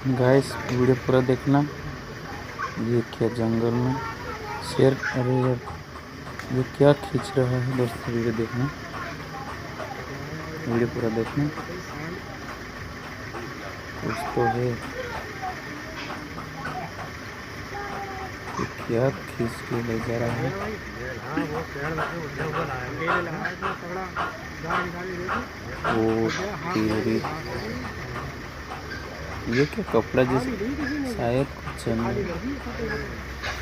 Guys video पूरा देखना। ये क्या जंगल में शेर, अरे यार ये क्या खींच रहा है दोस्तों। वीडियो देखना, वीडियो पूरा देखना। कुछ तो है, ये क्या खींच के ले जा रहा है। ओ तेरी, ये क्या कपड़ा जैसे, शायद कुछ जंगल।